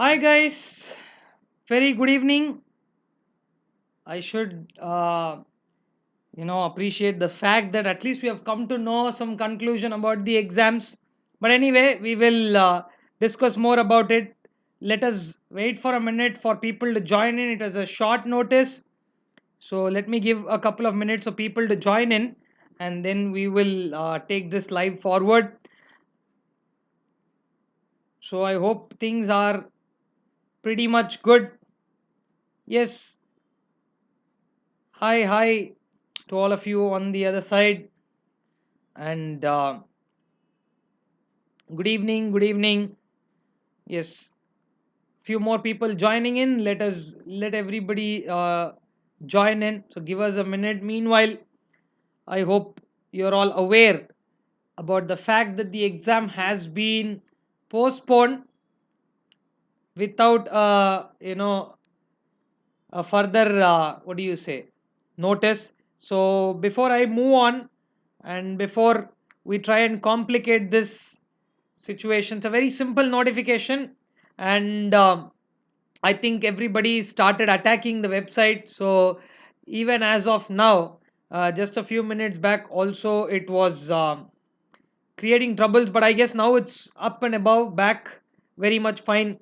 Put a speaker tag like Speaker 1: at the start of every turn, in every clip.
Speaker 1: Hi guys, very good evening. I should, appreciate the fact that at least we have come to know some conclusion about the exams. But anyway, we will discuss more about it. Let us wait for a minute for people to join in. It is a short notice, so let me give a couple of minutes for people to join in, and then we will take this live forward. So I hope things are pretty much good. Yes, hi to all of you on the other side, and good evening, good evening. Yes, few more people joining in. Let everybody join in. So give us a minute. Meanwhile, I hope you're all aware about the fact that the exam has been postponed without a further what do you say notice. So before I move on, and before we try and complicate this situation, it's a very simple notification, and I think everybody started attacking the website. So even as of now, just a few minutes back also it was creating troubles, but I guess now it's up and above back, very much fine.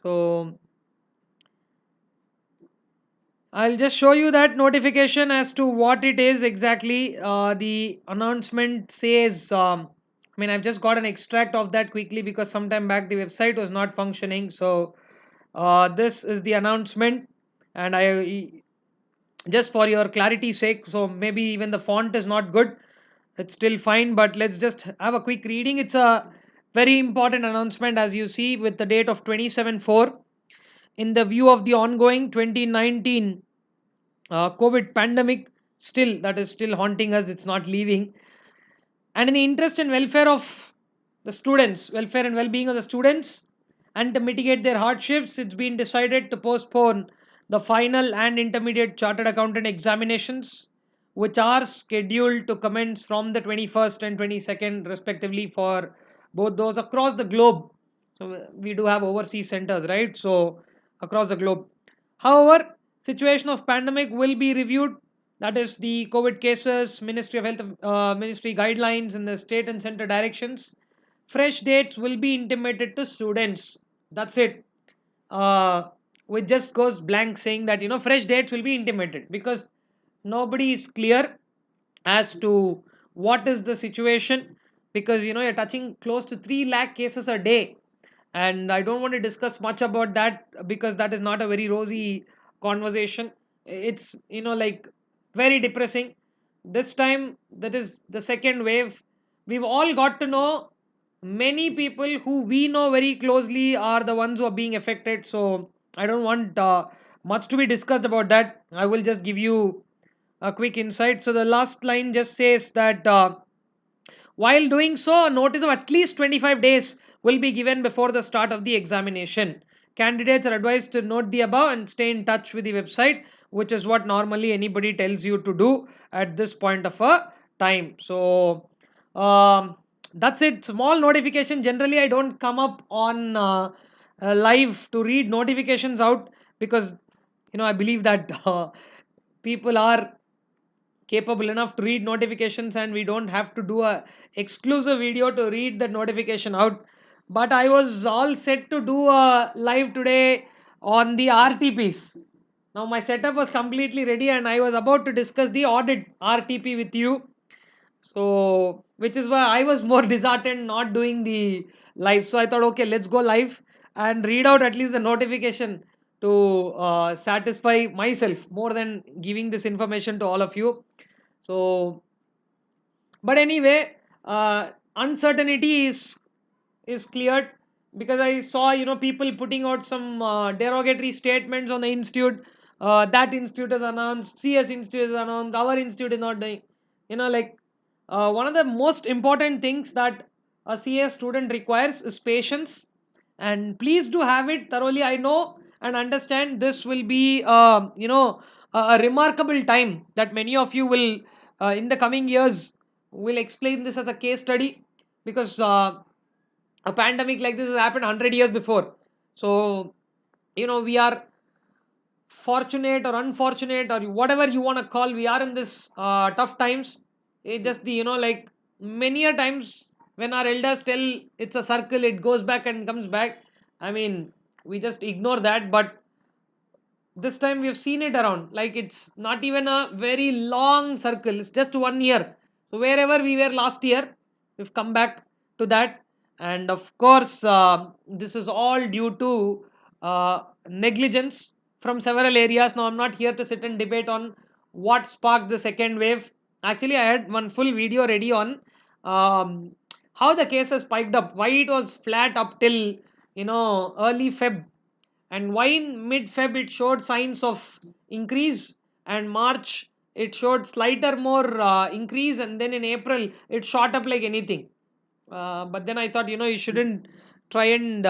Speaker 1: So I'll just show you that notification as to what it is exactly. The announcement says, I've just got an extract of that quickly because sometime back the website was not functioning. So, this is the announcement, and just for your clarity's sake, so maybe even the font is not good, it's still fine, but let's just have a quick reading. It's a very important announcement, as you see, with the date of 27/4. In the view of the ongoing 2019 COVID pandemic, still that is still haunting us, it's not leaving, and in the interest and welfare of the students, welfare and well-being of the students, and to mitigate their hardships, it's been decided to postpone the final and intermediate chartered accountant examinations, which are scheduled to commence from the 21st and 22nd respectively for both those across the globe. So we do have overseas centers, right? So across the globe. However, situation of pandemic will be reviewed, that is the COVID cases, Ministry of Health, Ministry guidelines, and the state and center directions. Fresh dates will be intimated to students. That's it. Uh, which just goes blank, saying that fresh dates will be intimated because nobody is clear as to what is the situation, because you're touching close to 3 lakh cases a day, and I don't want to discuss much about that because that is not a very rosy conversation. It's like very depressing. This time, that is the second wave. We've all got to know many people who we know very closely are the ones who are being affected. So I don't want much to be discussed about that. I will just give you a quick insight. So the last line just says that while doing so, a notice of at least 25 days will be given before the start of the examination. Candidates are advised to note the above and stay in touch with the website, which is what normally anybody tells you to do at this point of a time. So, that's it. Small notification. Generally, I don't come up on live to read notifications out because I believe that people are capable enough to read notifications, and we don't have to do a exclusive video to read the notification out. But I was all set to do a live today on the RTPs. Now my setup was completely ready, and I was about to discuss the audit RTP with you. So which is why I was more disheartened not doing the live. So I thought, okay, let's go live and read out at least the notification to satisfy myself more than giving this information to all of you. So, but anyway, uncertainty is cleared because I saw people putting out some derogatory statements on the institute. That institute has announced, CS institute has announced, our institute is not doing. Like one of the most important things that a CS student requires is patience, and please do have it thoroughly. I know and understand this will be a remarkable time that many of you will in the coming years will explain this as a case study, because a pandemic like this has happened 100 years before. So we are fortunate or unfortunate or whatever you want to call, we are in this tough times. It just the like many a times when our elders tell it's a circle, it goes back and comes back. I mean, we just ignore that, but this time we've seen it around, like it's not even a very long circle, it's just 1 year. So wherever we were last year, we've come back to that. And of course, this is all due to negligence from several areas. Now I'm not here to sit and debate on what sparked the second wave. Actually, I had one full video ready on um, how the cases spiked up, why it was flat up till early Feb, and why in mid Feb it showed signs of increase, and March it showed slighter more increase, and then in April it shot up like anything. But then I thought, you shouldn't try and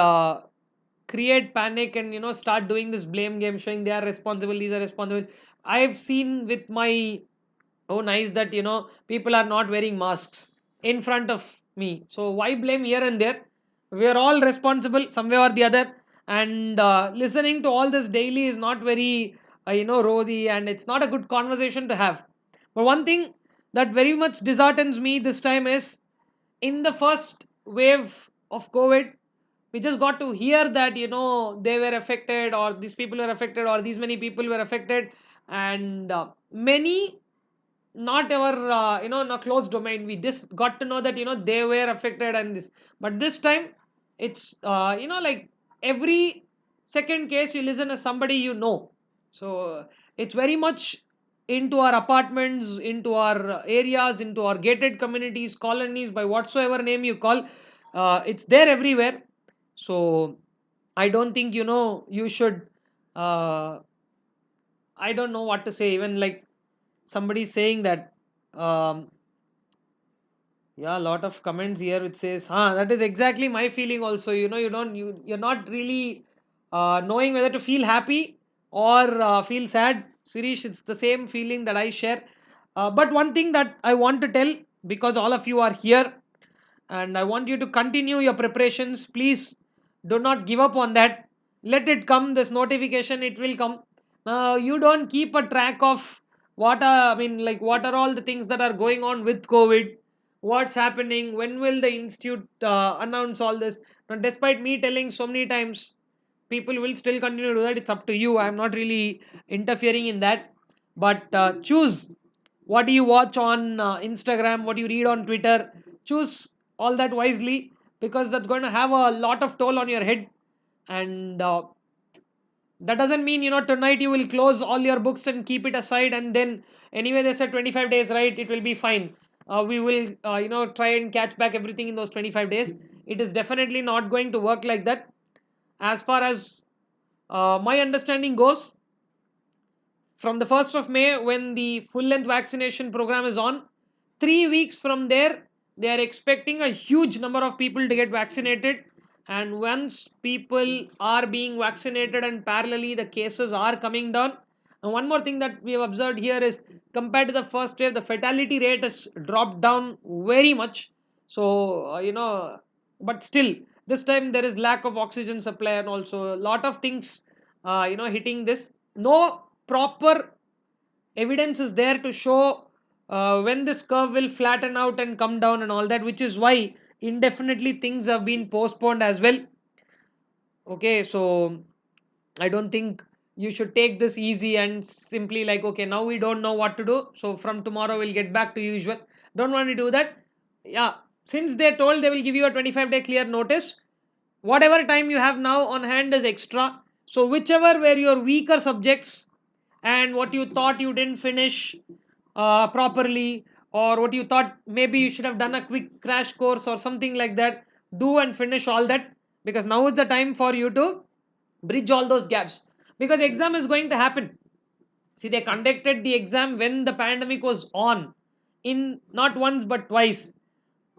Speaker 1: create panic and start doing this blame game, showing they are responsible, these are responsible. I've seen with my own eyes that people are not wearing masks in front of me, so why blame here and there? We are all responsible some way or the other. And listening to all this daily is not very rosy, and it's not a good conversation to have. But one thing that very much disheartens me this time is, in the first wave of COVID, we just got to hear that they were affected, or these people were affected, or these many people were affected. And many, not our in a closed domain, we just got to know that they were affected and this. But this time it's like every second case you listen as somebody so it's very much into our apartments, into our areas, into our gated communities, colonies, by whatsoever name you call. It's there everywhere. So I don't think you should uh, I don't know what to say. Even like somebody saying that, um, yeah, a lot of comments here which says, that is exactly my feeling also. You're not really knowing whether to feel happy or feel sad. Sirish, it's the same feeling that I share. But one thing that I want to tell, because all of you are here and I want you to continue your preparations. Please do not give up on that. Let it come, this notification, it will come. Now, you don't keep a track of what are all the things that are going on with COVID, what's happening, when will the institute announce all this. Now, despite me telling so many times, people will still continue to do that. It's up to you. I'm not really interfering in that. But choose what do you watch on Instagram, what do you read on Twitter. Choose all that wisely, because that's going to have a lot of toll on your head. And that doesn't mean tonight you will close all your books and keep it aside, and then anyway they said 25 days, right, it will be fine. We will try and catch back everything in those 25 days. It is definitely not going to work like that. As far as my understanding goes, from the 1st of May, when the full length vaccination program is on, 3 weeks from there, they are expecting a huge number of people to get vaccinated. And once people are being vaccinated and parallelly the cases are coming down. And one more thing that we have observed here is, compared to the first wave, the fatality rate has dropped down very much. So, but still, this time there is lack of oxygen supply, and also a lot of things, hitting this. No proper evidence is there to show when this curve will flatten out and come down and all that, which is why indefinitely things have been postponed as well. Okay, so I don't think you should take this easy and simply like, okay, now we don't know what to do, so from tomorrow we'll get back to usual. Don't want to do that. Yeah, since they told they will give you a 25-day clear notice, whatever time you have now on hand is extra. So whichever were your weaker subjects, and what you thought you didn't finish properly, or what you thought maybe you should have done a quick crash course or something like that, do and finish all that, because now is the time for you to bridge all those gaps, because exam is going to happen. See, they conducted the exam when the pandemic was on, in not once but twice.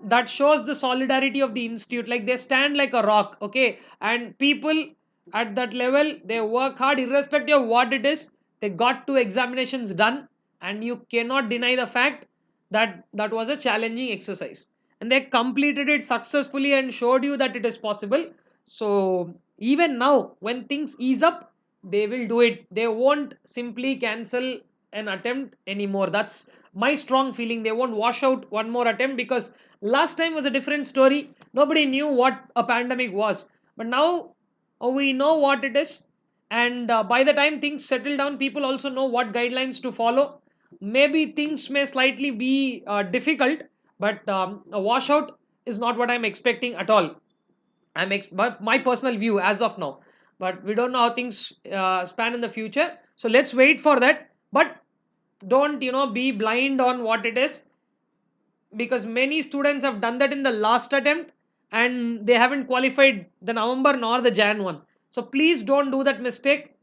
Speaker 1: That shows the solidarity of the institute, like they stand like a rock. Okay, and people at that level, they work hard irrespective of what it is. They got two examinations done, and you cannot deny the fact that that was a challenging exercise, and they completed it successfully and showed you that it is possible. So Even now, when things ease up, they will do it. They won't simply cancel an attempt anymore. That's my strong feeling. They won't wash out one more attempt, because last time was a different story. Nobody knew what a pandemic was. But now we know what it is. And by the time things settle down, people also know what guidelines to follow. Maybe things may slightly be difficult, but a washout is not what I'm expecting at all. But my personal view as of now. But we don't know how things span in the future. So let's wait for that. But don't be blind on what it is, because many students have done that in the last attempt, and they haven't qualified the November nor the Jan one. So please don't do that mistake.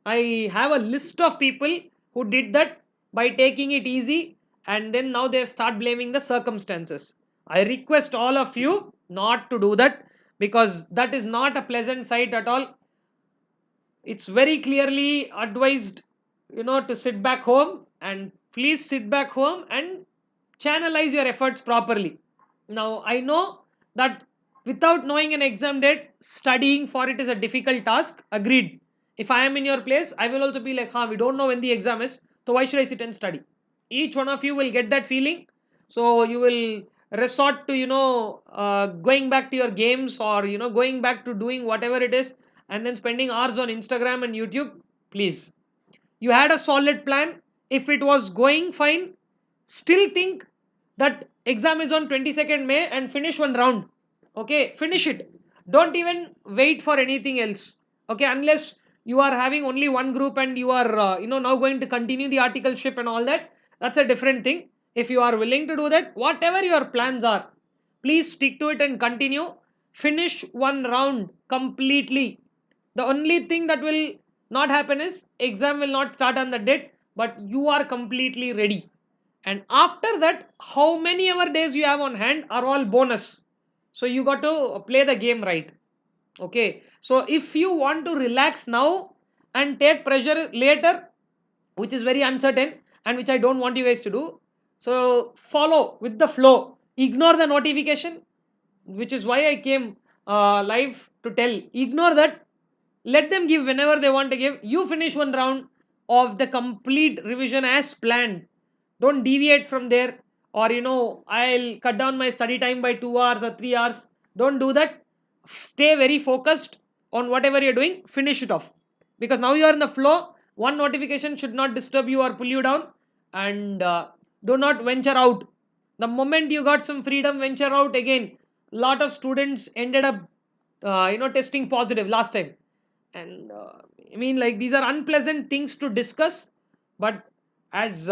Speaker 1: I have a list of people who did that by taking it easy, and then now they start blaming the circumstances. I request all of you not to do that, because that is not a pleasant sight at all. It's very clearly advised, to sit back home, and please sit back home and channelize your efforts properly. Now, I know that without knowing an exam date, studying for it is a difficult task. Agreed. If I am in your place, I will also be like, we don't know when the exam is, so why should I sit and study? Each one of you will get that feeling. So you will resort to, going back to your games, or, going back to doing whatever it is, and then spending hours on Instagram and YouTube. Please. You had a solid plan. If it was going fine, still think that exam is on 22nd May and finish one round. Okay, finish it. Don't even wait for anything else. Okay, unless you are having only one group and you are now going to continue the articleship and all that, that's a different thing. If you are willing to do that, whatever your plans are, please stick to it and continue. Finish one round completely. The only thing that will not happen is exam will not start on the date, but you are completely ready. And after that, how many ever days you have on hand are all bonus. So you got to play the game right. Okay, so if you want to relax now and take pressure later, which is very uncertain and which I don't want you guys to do, so follow with the flow. Ignore the notification, which is why I came live to tell. Ignore that. Let them give whenever they want to give. You finish one round of the complete revision as planned. Don't deviate from there, or I'll cut down my study time by 2 hours or 3 hours. Don't do that. Stay very focused on whatever you're doing. Finish it off, because now you are in the flow. One notification should not disturb you or pull you down. And do not venture out. The moment you got some freedom, venture out again. Lot of students ended up testing positive last time. And I mean, like, these are unpleasant things to discuss. But as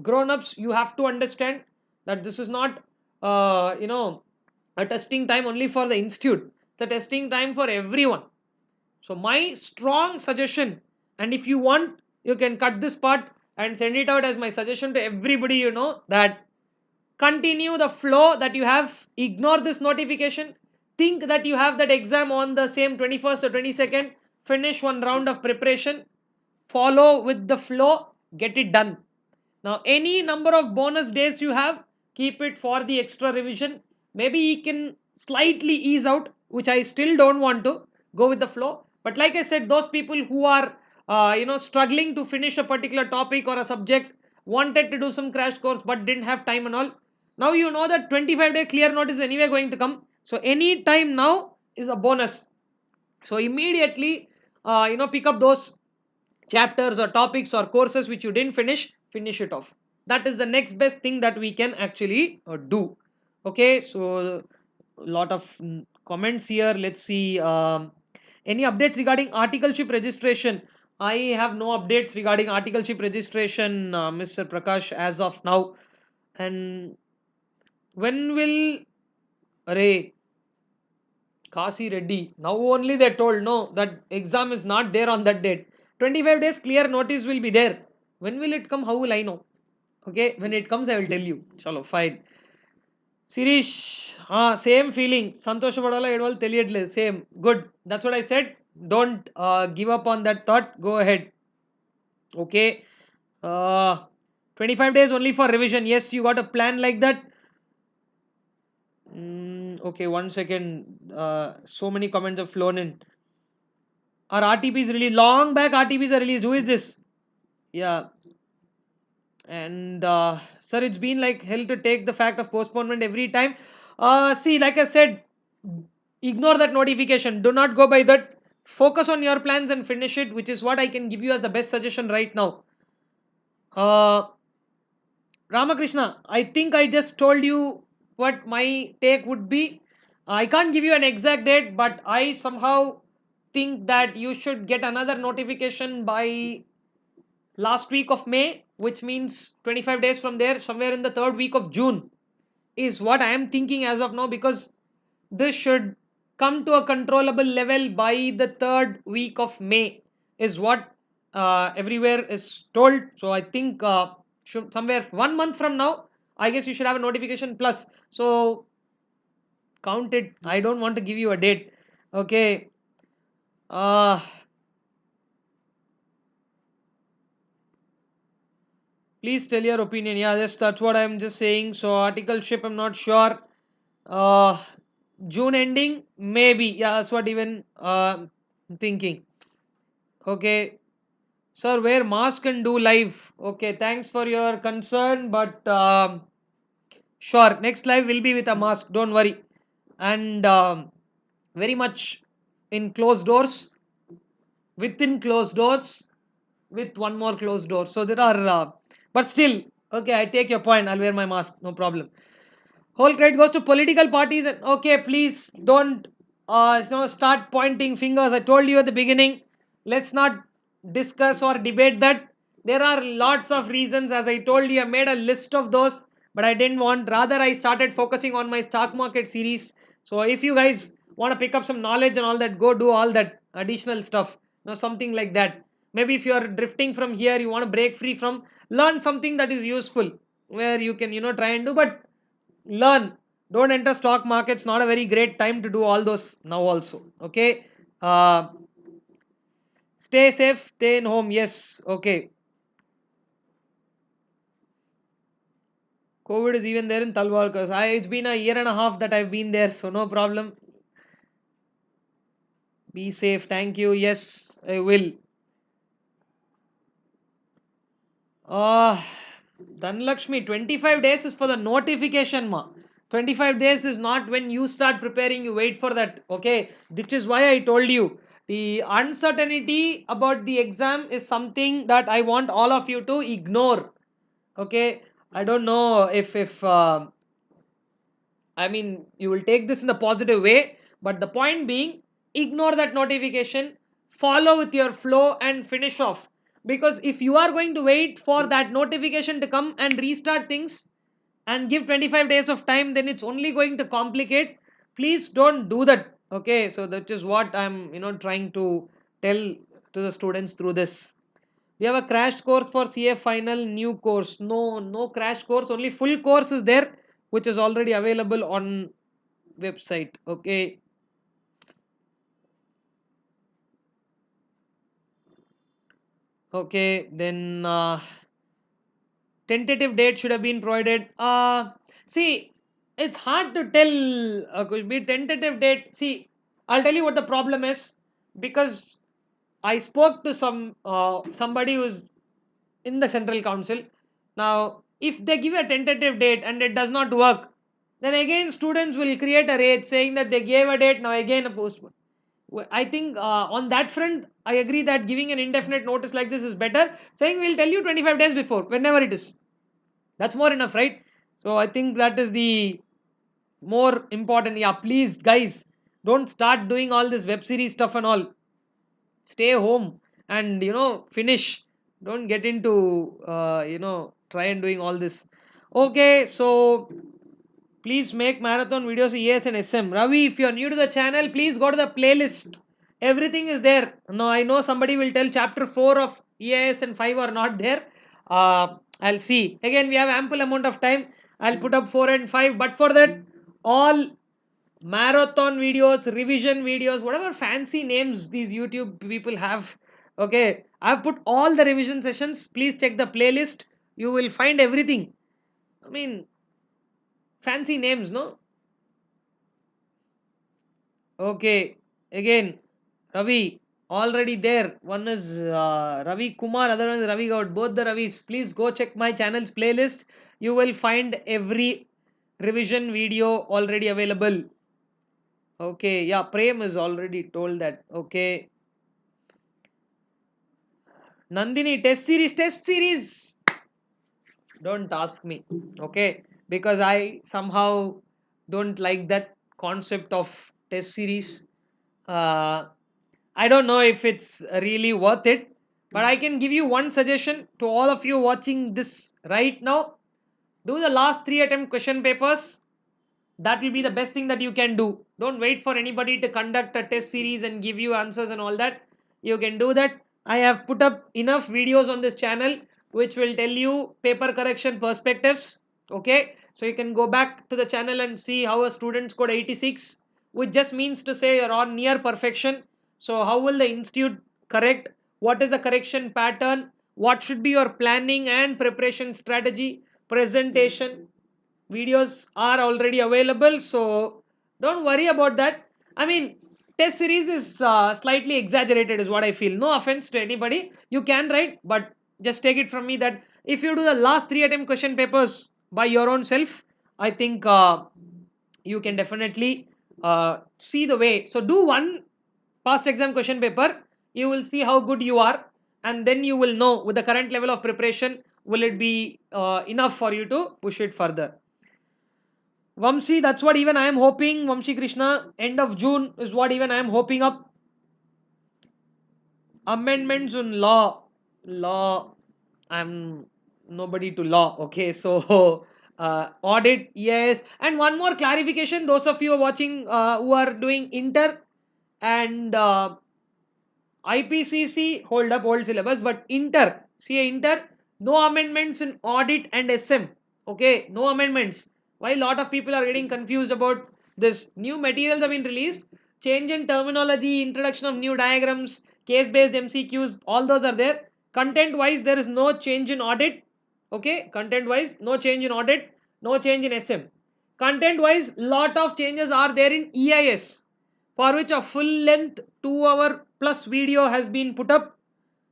Speaker 1: grown-ups, you have to understand that this is not a testing time only for the institute. It's a testing time for everyone. So my strong suggestion, and if you want, you can cut this part and send it out as my suggestion to everybody, that continue the flow that you have. Ignore this notification. Think that you have that exam on the same 21st or 22nd. Finish one round of preparation. Follow with the flow. Get it done. Now, any number of bonus days you have, keep it for the extra revision. Maybe you can slightly ease out, which I still don't want to. Go with the flow. But like I said, those people who are struggling to finish a particular topic or a subject, wanted to do some crash course but didn't have time and all, now you know that 25-day clear notice is anyway going to come. So any time now is a bonus. So immediately pick up those chapters or topics or courses which you didn't finish it off. That is the next best thing that we can actually do. Okay, so a lot of comments here. Let's see. Any updates regarding articleship registration? I have no updates regarding articleship registration, Mr. Prakash, as of now. And when will Array Kasi Reddy? Now only they told no that exam is not there on that date. 25 days clear notice will be there. When will it come? How will I know? Okay, when it comes, I will tell you. Chalo, fine. Sirish, same feeling. Santosh Padala, it will tell you same. Good. That's what I said. Don't give up on that thought. Go ahead. Okay. 25 days only for revision. Yes, you got a plan like that. Okay, 1 second. So many comments have flown in. Our RTPs released long back. RTPs are released. Who is this? Yeah, and sir, it's been like hell to take the fact of postponement every time. See, like I said, ignore that notification. Do not go by that. Focus on your plans and finish it, which is what I can give you as the best suggestion right now. Uh, Ramakrishna, I think I just told you what my take would be. I can't give you an exact date, but I somehow think that you should get another notification by last week of May, which means 25 days from there, somewhere in the third week of June, is what I am thinking as of now, because this should come to a controllable level by the third week of May, is what everywhere is told. So I think somewhere 1 month from now, I guess you should have a notification plus. So count it. I don't want to give you a date. Okay. Uh, Please tell your opinion. Yeah, that's what I'm just saying. So articleship, I'm not sure. Uh, June ending, maybe. Yeah, that's what even thinking. Okay, sir, wear mask and do live. Okay, thanks for your concern, but sure, next live will be with a mask. Don't worry, and very much in closed doors, within closed doors, with one more closed door. So there are, but still, okay. I take your point. I'll wear my mask. No problem. Whole credit goes to political parties. And okay, please don't start pointing fingers. I told you at the beginning, let's not discuss or debate that. There are lots of reasons. As I told you, I made a list of those, but I didn't want. Rather, I started focusing on my stock market series. So if you guys want to pick up some knowledge and all that, go do all that additional stuff. Something like that. Maybe if you are drifting from here, you want to break free from, learn something that is useful, where you can try and do. But learn, don't enter stock markets, not a very great time to do all those now also. Okay, uh, stay safe, stay in home. Yes, okay. COVID is even there in Talwalkar. It's been a year and a half that I've been there, so no problem. Be safe. Thank you. Yes, I will. Uh, Dhanlakshmi, 25 days is for the notification, ma. 25 days is not when you start preparing, you wait for that. Okay, which is why I told you. The uncertainty about the exam is something that I want all of you to ignore. Okay, I don't know if I mean, you will take this in the positive way, but the point being, ignore that notification, follow with your flow, and finish off. Because if you are going to wait for that notification to come and restart things and give 25 days of time, then it's only going to complicate. Please don't do that. Okay, so that is what I'm trying to tell to the students through this. We have a crash course for CA final new course. No, no crash course. Only full course is there, which is already available on website. Okay. Okay. Then tentative date should have been provided. See, it's hard to tell. Could be tentative date. See, I'll tell you what the problem is, because I spoke to somebody who's in the central council. Now, if they give a tentative date and it does not work, then again students will create a rage saying that they gave a date, now again a postpone. I think on that front, I agree that giving an indefinite notice like this is better. Saying we'll tell you 25 days before, whenever it is. That's more enough, right? So I think that is the more important. Yeah, please, guys, don't start doing all this web series stuff and all. Stay home and finish. Don't get into try and doing all this. Okay, so please make marathon videos ES and SM. Ravi, if you're new to the channel, please go to the playlist. Everything is there. Now I know somebody will tell chapter 4 of ES and 5 are not there. I'll see. Again, we have ample amount of time. I'll put up 4 and 5. But for that, all marathon videos, revision videos, whatever fancy names these YouTube people have. Okay, I've put all the revision sessions. Please check the playlist. You will find everything. I mean, fancy names, no? Okay, again, Ravi, already there. One is Ravi Kumar, other one is Ravi Gaud. Both the Ravis. Please go check my channel's playlist. You will find every revision video already available. Okay, yeah, Prem is already told that. Okay, Nandini, test series. Don't ask me. Okay, because I somehow don't like that concept of test series. Uh, I don't know if it's really worth it, but I can give you one suggestion to all of you watching this right now. Do the last three attempt question papers. That will be the best thing that you can do. Don't wait for anybody to conduct a test series and give you answers and all that. You can do that. I have put up enough videos on this channel which will tell you paper correction perspectives. Okay, so you can go back to the channel and see how a student scored 86, which just means to say you're on near perfection. So how will the institute correct? What is the correction pattern? What should be your planning and preparation strategy? Presentation videos are already available, so don't worry about that. I mean, test series is slightly exaggerated is what I feel. No offense to anybody, you can write, but just take it from me that if you do the last three attempt question papers by your own self, I think you can definitely see the way. So do one past exam question paper, you will see how good you are, and then you will know with the current level of preparation will it be enough for you to push it further. Vamsi, that's what even I am hoping. Vamsi Krishna, end of June is what even I am hoping up. Amendments on law. Law, I'm nobody to law. Okay, so audit, yes. And one more clarification, those of you who are watching who are doing inter and IPCC, hold up old syllabus, but inter, see inter, no amendments in audit and SM. Okay, no amendments. Why a lot of people are getting confused about this? New materials have been released, change in terminology, introduction of new diagrams, case-based MCQs, all those are there. Content-wise, there is no change in audit. Okay, content-wise, no change in audit, no change in SM. Content-wise, lot of changes are there in EIS, for which a full length 2 hour plus video has been put up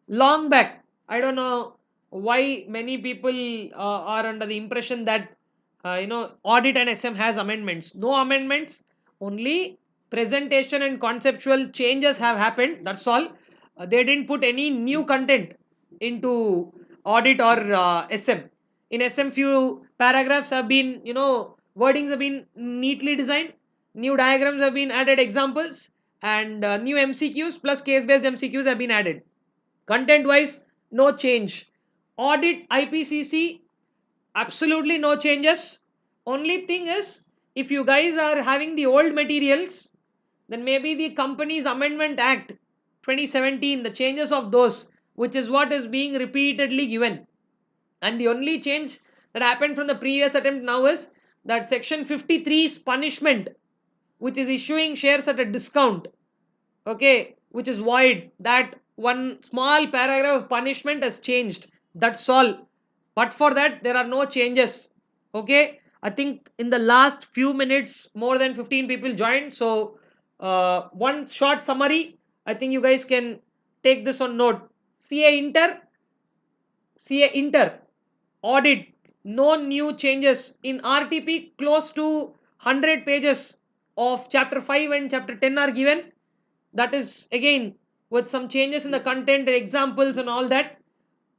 Speaker 1: long back. I don't know why many people are under the impression that audit and SM has amendments. No amendments, only presentation and conceptual changes have happened. That's all. They didn't put any new content into audit or SM. In SM, few paragraphs have been, wordings have been neatly designed. New diagrams have been added, examples, and new MCQs plus case-based MCQs have been added. Content wise, no change. Audit IPCC, absolutely no changes. Only thing is, if you guys are having the old materials, then maybe the Companies Amendment Act 2017, the changes of those, which is what is being repeatedly given. And the only change that happened from the previous attempt now is that section 53's punishment, which is issuing shares at a discount, okay, which is void. That one small paragraph of punishment has changed, that's all. But for that there are no changes. Okay, I think in the last few minutes more than 15 people joined, so one short summary, I think you guys can take this on note. CA inter audit, no new changes. In RTP, close to 100 pages of chapter 5 and chapter 10 are given. That is again with some changes in the content, examples and all that.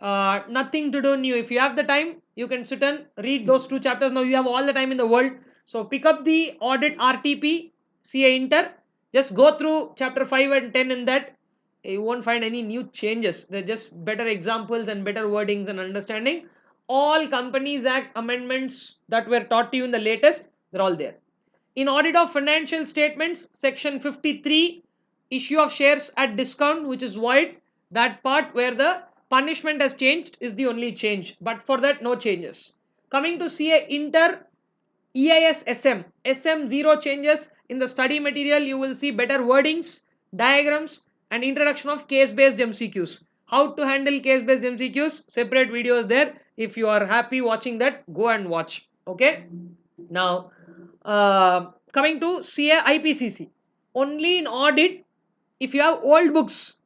Speaker 1: Nothing to do new. If you have the time, you can sit and read those two chapters. Now you have all the time in the world, so pick up the audit RTP, CA inter, just go through chapter 5 and 10. In that you won't find any new changes. They're just better examples and better wordings and understanding. All Companies Act amendments that were taught to you in the latest, they're all there. In audit of financial statements, section 53, issue of shares at discount, which is void. That part where the punishment has changed is the only change. But for that, no changes. Coming to CA inter, EIS SM, zero changes. In the study material, you will see better wordings, diagrams, and introduction of case-based MCQs. How to handle case-based MCQs, separate videos there. If you are happy watching that, go and watch. Okay. Now, coming to CA IPCC. Only in audit, if you have old books,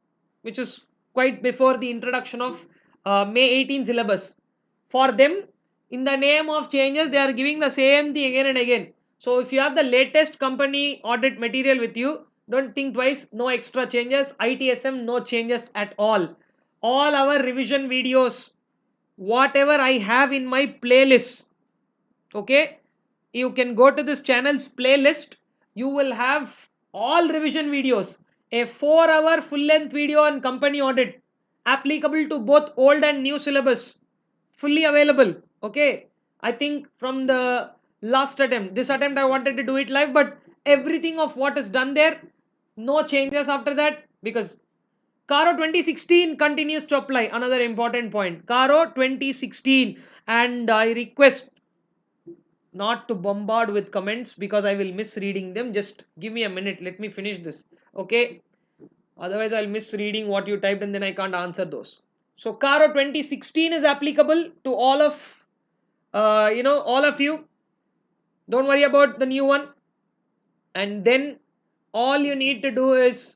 Speaker 1: which is quite before the introduction of May 18 syllabus, for them, in the name of changes, they are giving the same thing again and again. So if you have the latest company audit material with you, don't think twice. No extra changes. ITSM, no changes at all our revision videos, whatever I have in my playlist, okay, you can go to this channel's playlist. You will have all revision videos, a 4-hour full length video on company audit, applicable to both old and new syllabus, fully available. Okay, I think from the last attempt, this attempt I wanted to do it live, but everything of what is done there, no changes after that, because Caro 2016 continues to apply. Another important point, Caro 2016. And I request not to bombard with comments because I will miss reading them. Just give me a minute. Let me finish this. Okay. Otherwise, I'll miss reading what you typed and then I can't answer those. So, Caro 2016 is applicable to all of all of you. Don't worry about the new one. And then all you need to do is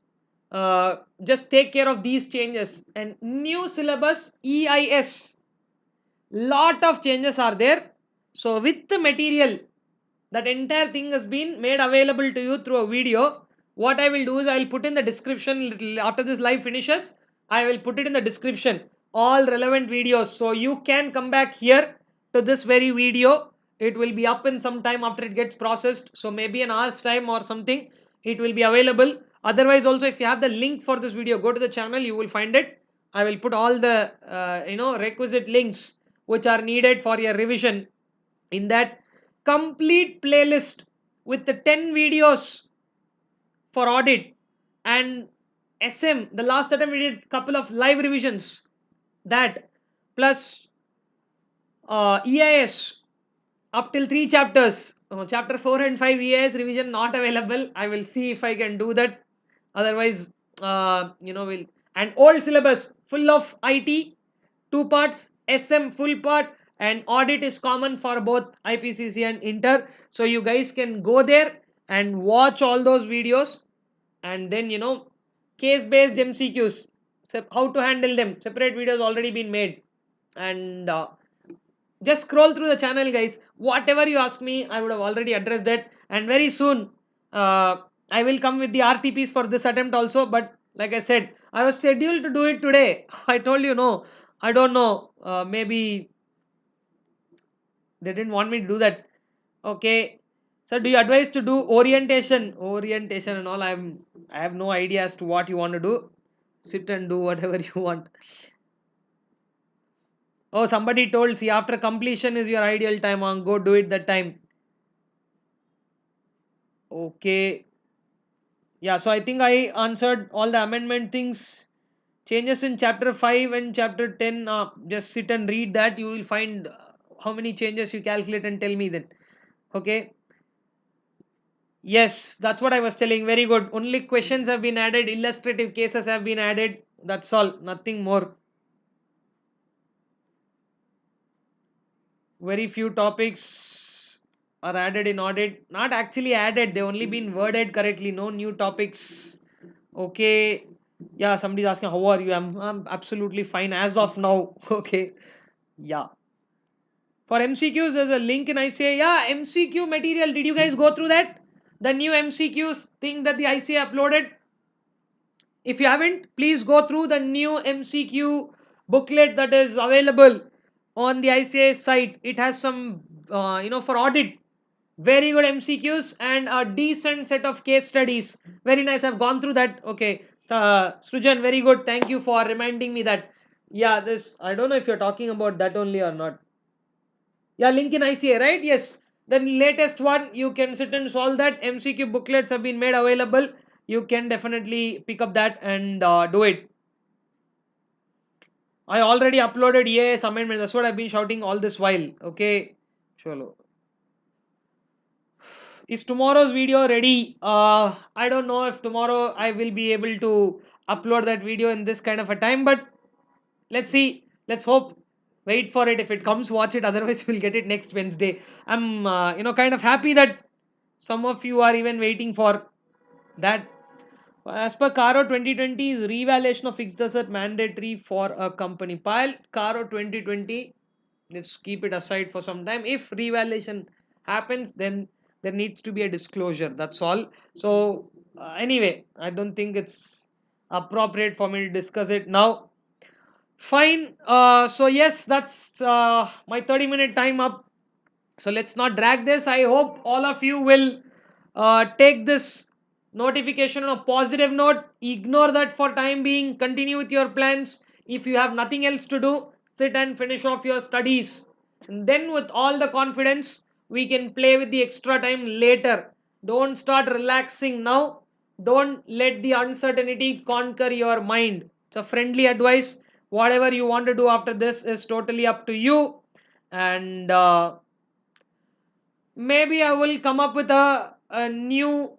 Speaker 1: just take care of these changes. And new syllabus EIS, lot of changes are there. So with the material, that entire thing has been made available to you through a video. What I will do is I will put in the description after this live finishes. I will put it in the description, all relevant videos, so you can come back here to this very video. It will be up in some time after it gets processed, so maybe an hour's time or something it will be available. Otherwise also, if you have the link for this video, go to the channel, you will find it. I will put all the requisite links which are needed for your revision in that complete playlist with the 10 videos for audit. And SM, the last attempt we did couple of live revisions, that plus EIS up till 3 chapters. Chapter 4 and 5 EIS revision not available. I will see if I can do that. Otherwise, we'll. And old syllabus full of IT, 2 parts, SM full part, and audit is common for both IPCC and Inter. So you guys can go there and watch all those videos, and then case based MCQs, how to handle them. Separate videos already been made, and just scroll through the channel, guys. Whatever you ask me, I would have already addressed that. And very soon, I will come with the RTPs for this attempt also. But like I said, I was scheduled to do it today. I told you no. I don't know. Maybe they didn't want me to do that. Okay. So do you advise to do orientation and all? I have no idea as to what you want to do. Sit and do whatever you want. Oh, somebody told, see, after completion is your ideal time on, go do it that time. Okay. Yeah, so I think I answered all the amendment things. Changes in chapter 5 and chapter 10. Just sit and read that. You will find how many changes you calculate and tell me then. Okay. Yes, that's what I was telling. Very good. Only questions have been added, illustrative cases have been added. That's all. Nothing more. Very few topics are added in audit. Not actually added, they only been worded correctly. No new topics. Okay. Yeah, somebody's asking how are you. I'm absolutely fine as of now. Okay. Yeah. For MCQs, there's a link in ICA. Yeah, MCQ material. Did you guys go through that? The new MCQs thing that the ICA uploaded. If you haven't, please go through the new MCQ booklet that is available on the ICA site. It has some, for audit, very good MCQs and a decent set of case studies. Very nice. I've gone through that. Okay. Srujan, very good. Thank you for reminding me that. Yeah, this, I don't know if you're talking about that only or not. Yeah, link in ICA, right? Yes. The latest one, you can sit and solve that. MCQ booklets have been made available. You can definitely pick up that and do it. I already uploaded EAS amendment. That's what I've been shouting all this while. Okay. Chalo. Is tomorrow's video ready? I don't know if tomorrow I will be able to upload that video in this kind of a time, but let's see. Let's hope. Wait for it. If it comes, watch it. Otherwise, we'll get it next Wednesday. I'm kind of happy that some of you are even waiting for. That as per Caro 2020 is revaluation of fixed asset mandatory for a company. Pile Caro 2020. Let's keep it aside for some time. If revaluation happens, then there needs to be a disclosure. That's all. So anyway, I don't think it's appropriate for me to discuss it now. Fine. So yes, that's my 30-minute time up. So let's not drag this. I hope all of you will take this notification on a positive note. Ignore that for time being. Continue with your plans. If you have nothing else to do, sit and finish off your studies. And then with all the confidence, we can play with the extra time later. Don't start relaxing now. Don't let the uncertainty conquer your mind. It's a friendly advice. Whatever you want to do after this is totally up to you. And maybe I will come up with a new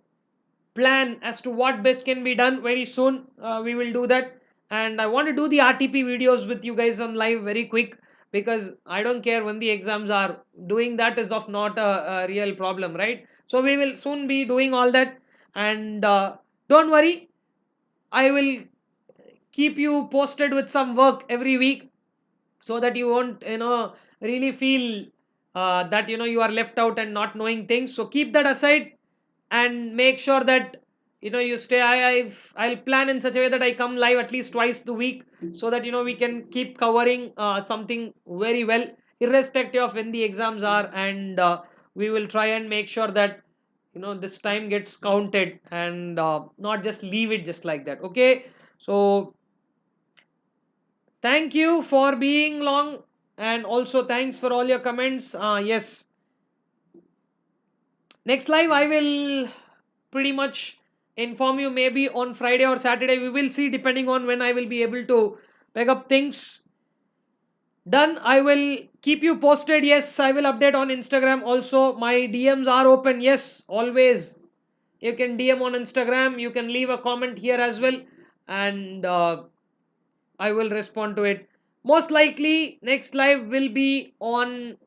Speaker 1: plan as to what best can be done very soon. We will do that. And I want to do the RTP videos with you guys on live very quick, because I don't care when the exams are. Doing that is of not a real problem, right? So we will soon be doing all that. And don't worry, I will keep you posted with some work every week, so that you won't really feel that you are left out and not knowing things. So keep that aside and make sure that you stay. I'll plan in such a way that I come live at least twice the week, so that we can keep covering something very well, irrespective of when the exams are. And we will try and make sure that this time gets counted, and not just leave it just like that. Okay, so thank you for being long, and also thanks for all your comments. Yes, next live I will pretty much inform you, maybe on Friday or Saturday. We will see, depending on when I will be able to pick up things. Done. I will keep you posted. Yes, I will update on Instagram also. My DMs are open. Yes, always. You can DM on Instagram. You can leave a comment here as well. And I will respond to it. Most likely, next live will be on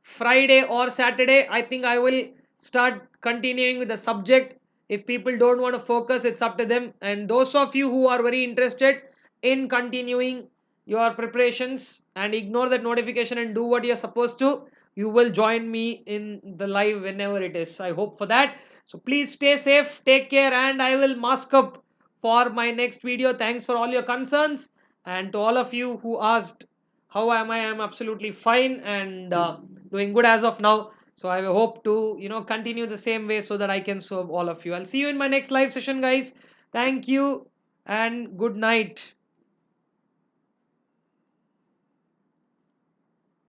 Speaker 1: Friday or Saturday. I think I will start continuing with the subject. If people don't want to focus, it's up to them. And those of you who are very interested in continuing your preparations and ignore that notification and do what you're supposed to, you will join me in the live whenever it is. I hope for that. So please stay safe, take care, and I will mask up for my next video. Thanks for all your concerns. And to all of you who asked, how am I? I'm absolutely fine, and doing good as of now. So I hope to continue the same way, so that I can serve all of you. I'll see you in my next live session, guys. Thank you and good night.